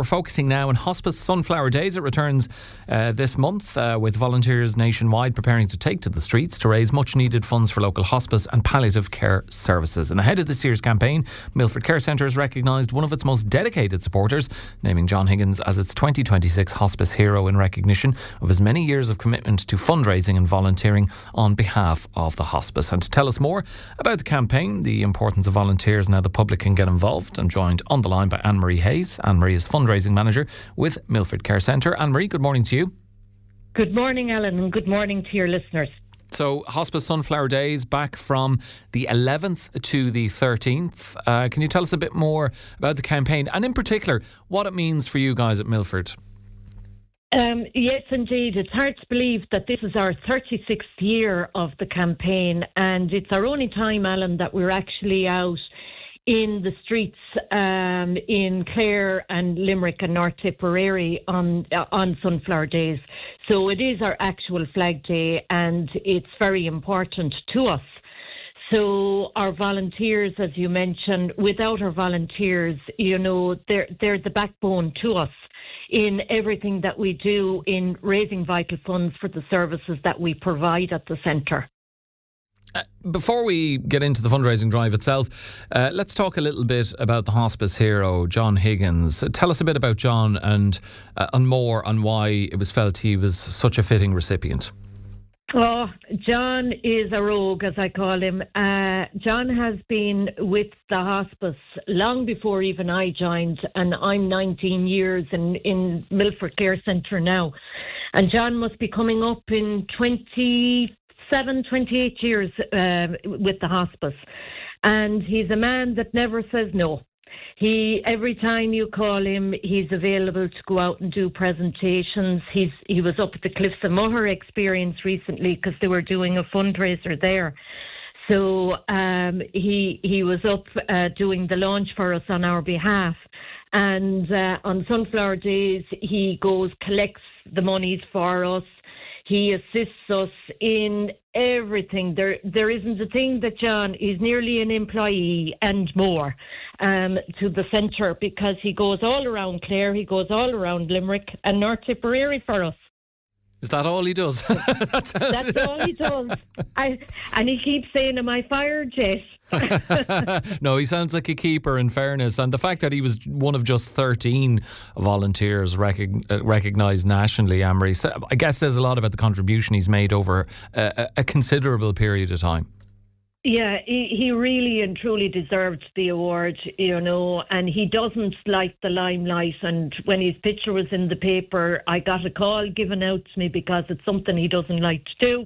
we're focusing now on Hospice Sunflower Days. It returns this month with volunteers nationwide preparing to take to the streets to raise much needed funds for local hospice and palliative care services. And ahead of this year's campaign, Milford Care Centre has recognised one of its most dedicated supporters, naming John Higgins as its 2026 Hospice Hero in recognition of his many years of commitment to fundraising and volunteering on behalf of the hospice. And to tell us more about the campaign, the importance of volunteers and how the public can get involved, I'm joined on the line by Anne-Marie Hayes. Anne-Marie is Fundraising Manager with Milford Care Centre. Anne-Marie, good morning to you. Good morning, Alan, and good morning to your listeners. So, Hospice Sunflower Days back from the 11th to the 13th. Can you tell us a bit more about the campaign and in particular what it means for you guys at Milford? Yes, indeed. It's hard to believe that this is our 36th year of the campaign, and it's our only time, Alan, that we're actually out in the streets in Clare and Limerick and North Tipperary on Sunflower Days. So it is our actual flag day, and it's very important to us. So our volunteers, as you mentioned, without our volunteers, they're the backbone to us in everything that we do in raising vital funds for the services that we provide at the centre. Before we get into the fundraising drive itself, let's talk a little bit about the Hospice Hero, John Higgins. Tell us a bit about John and more on why it was felt he was such a fitting recipient. Oh, John is a rogue, as I call him. John has been with the hospice long before even I joined, and I'm 19 years in Milford Care Centre now. And John must be coming up in 28 years with the hospice. And he's a man that never says no. Every time you call him, he's available to go out and do presentations. He was up at the Cliffs of Moher Experience recently because they were doing a fundraiser there. So he was up doing the launch for us on our behalf. And on Sunflower Days, he collects the monies for us. He assists us in everything. There isn't a thing that John is nearly an employee and more to the centre, because he goes all around Clare, he goes all around Limerick and North Tipperary for us. Is that all he does? That's all he does. And he keeps saying, am I fired yet? No, he sounds like a keeper, in fairness. And the fact that he was one of just 13 volunteers recognised nationally, Anne-Marie, I guess says a lot about the contribution he's made over a considerable period of time. Yeah, he really and truly deserved the award, and he doesn't like the limelight. And when his picture was in the paper, I got a call given out to me because it's something he doesn't like to do.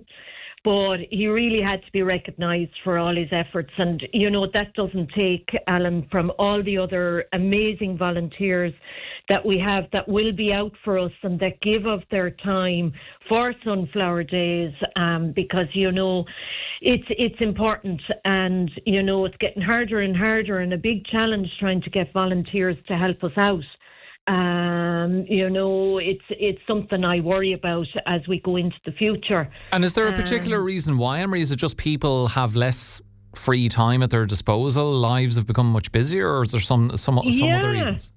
But he really had to be recognised for all his efforts. And, that doesn't take, Alan, from all the other amazing volunteers that we have that will be out for us and that give of their time for Sunflower Days, because, it's important, and, it's getting harder and harder, and a big challenge trying to get volunteers to help us out. It's something I worry about as we go into the future. And is there a particular reason why, Anne-Marie? Is it just people have less free time at their disposal? Lives have become much busier, or is there some other reasons?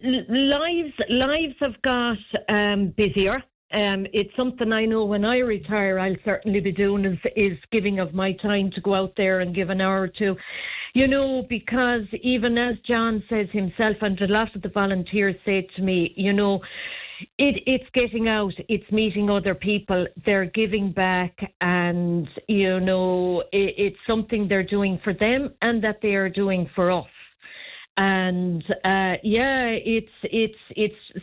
Lives have got busier. It's something I know when I retire I'll certainly be doing is giving of my time to go out there and give an hour or two. Because even as John says himself, and a lot of the volunteers say to me, it's getting out, it's meeting other people, they're giving back, and, it's something they're doing for them and that they are doing for us. And it's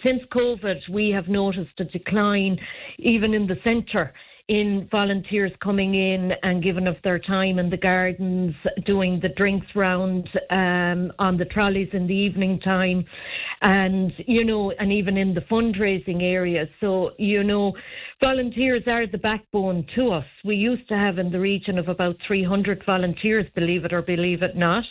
since COVID, we have noticed a decline, even in the centre, in volunteers coming in and giving of their time in the gardens, doing the drinks round on the trolleys in the evening time, and and even in the fundraising area. So volunteers are the backbone to us. We used to have in the region of about 300 volunteers, believe it or believe it not,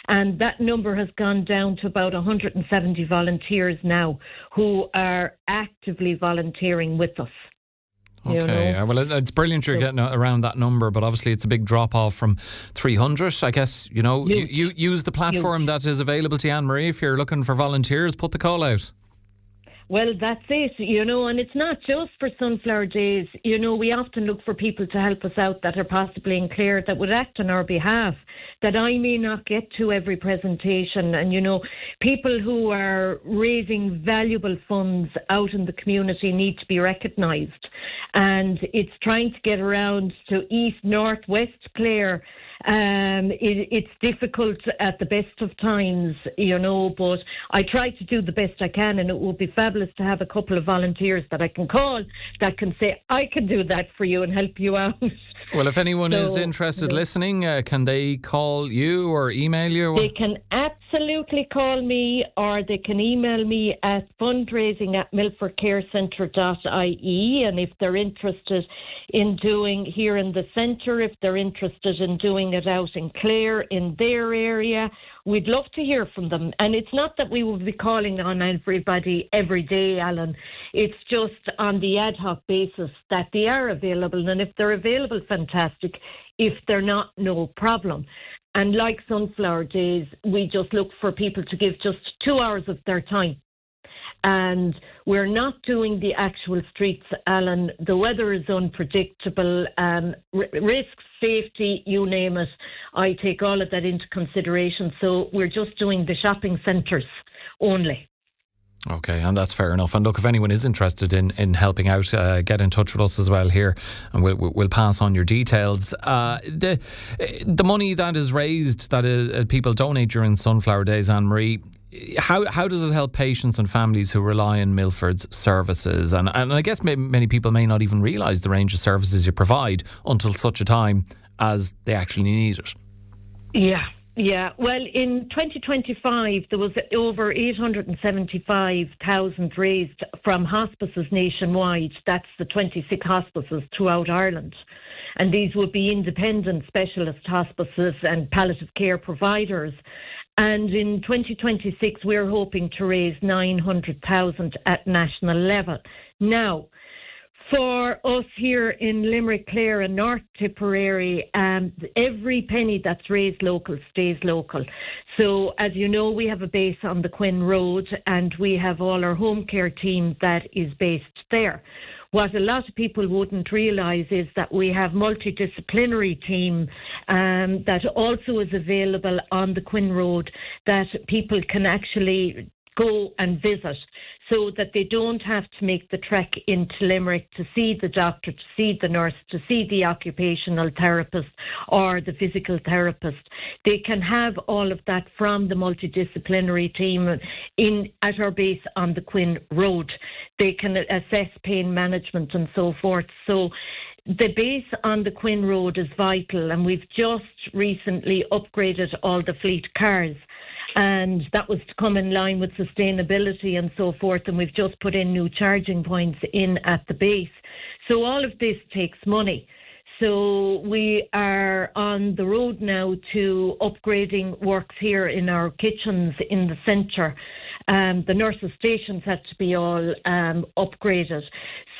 and that number has gone down to about 170 volunteers now who are actively volunteering with us. Okay, well, it's brilliant you're getting around that number, but obviously it's a big drop off from 300. I guess, you use the platform that is available to you, Anne-Marie. If you're looking for volunteers, put the call out. Well, that's it, and it's not just for Sunflower Days. We often look for people to help us out that are possibly in Clare that would act on our behalf, that I may not get to every presentation. And, people who are raising valuable funds out in the community need to be recognised. And it's trying to get around to East, North, West Clare. It's difficult at the best of times, but I try to do the best I can, and it would be fabulous to have a couple of volunteers that I can call that can say, I can do that for you and help you out. Well, if anyone is interested listening, can they call you or email you? They can absolutely call me, or they can email me at fundraising@milfordcarecentre.ie. And if they're interested in doing here in the centre, if they're interested in doing it out in Clare, in their area, we'd love to hear from them. And it's not that we will be calling on everybody every day, Alan. It's just on the ad hoc basis that they are available. And if they're available, fantastic. If they're not, no problem. And like Sunflower Days, we just look for people to give just 2 hours of their time. And we're not doing the actual streets, Alan. The weather is unpredictable. Risks, safety, you name it. I take all of that into consideration. So we're just doing the shopping centres only. Okay, and that's fair enough. And look, if anyone is interested in helping out, get in touch with us as well here, and we'll pass on your details. The money that is raised, that people donate during Sunflower Days, Anne-Marie, how does it help patients and families who rely on Milford's services? And I guess many people may not even realise the range of services you provide until such a time as they actually need it. Yeah. Well, in 2025, there was over 875,000 raised from hospices nationwide. That's the 26 hospices throughout Ireland. And these would be independent specialist hospices and palliative care providers. And in 2026, we're hoping to raise 900,000 at national level. Now, for us here in Limerick, Clare and North Tipperary, every penny that's raised local stays local. So, as you know, we have a base on the Quinn Road, and we have all our home care team that is based there. What a lot of people wouldn't realise is that we have multidisciplinary team that also is available on the Quinn Road, that people can actually go and visit, so that they don't have to make the trek into Limerick to see the doctor, to see the nurse, to see the occupational therapist or the physical therapist. They can have all of that from the multidisciplinary team at our base on the Quinn Road. They can assess pain management and so forth. So the base on the Quinn Road is vital, and we've just recently upgraded all the fleet cars. And that was to come in line with sustainability and so forth. And we've just put in new charging points in at the base. So all of this takes money. So we are on the road now to upgrading works here in our kitchens in the centre. The nurses' stations had to be all upgraded.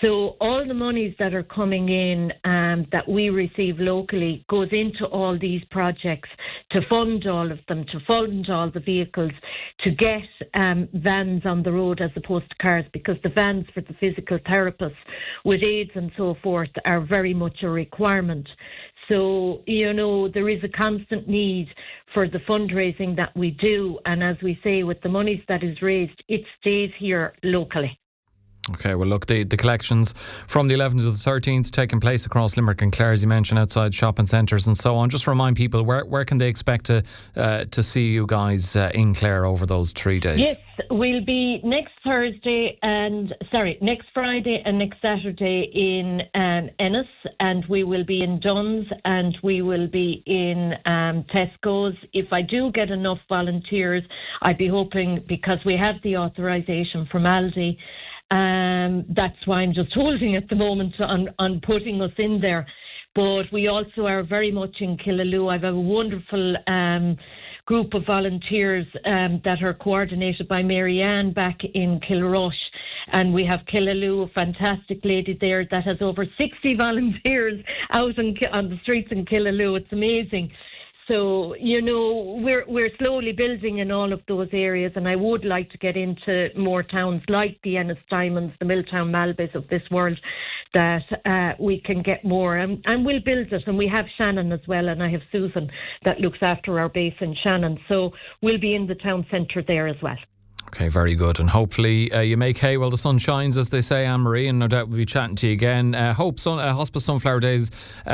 So all the monies that are coming in that we receive locally goes into all these projects to fund all of them, to fund all the vehicles, to get vans on the road as opposed to cars, because the vans for the physical therapists with aids and so forth are very much a requirement. So, there is a constant need for the fundraising that we do. And as we say, with the monies that is raised, it stays here locally. Okay, well, look, the collections from the 11th to the 13th taking place across Limerick and Clare, as you mentioned, outside shopping centres and so on. Just remind people, where can they expect to see you guys in Clare over those 3 days? Yes, we'll be next Friday and next Saturday in Ennis, and we will be in Duns, and we will be in Tesco's. If I do get enough volunteers, I'd be hoping, because we have the authorisation from Aldi, that's why I'm just holding at the moment on putting us in there. But we also are very much in Killaloo. I have a wonderful group of volunteers that are coordinated by Marianne back in Kilrush. And we have Killaloo, a fantastic lady there that has over 60 volunteers out on the streets in Killaloo. It's amazing. So, we're slowly building in all of those areas, and I would like to get into more towns like the Ennis Diamonds, the Milltown Malbys of this world, that we can get more. And we'll build it, and we have Shannon as well, and I have Susan that looks after our base in Shannon. So we'll be in the town centre there as well. Okay, very good. And hopefully you make hay while the sun shines, as they say, Anne-Marie, and no doubt we'll be chatting to you again. Hospice Sunflower Days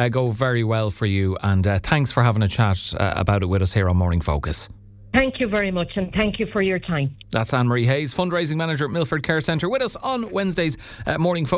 go very well for you, and thanks for having a chat about it with us here on Morning Focus. Thank you very much, and thank you for your time. That's Anne-Marie Hayes, Fundraising Manager at Milford Care Centre, with us on Wednesday's Morning Focus.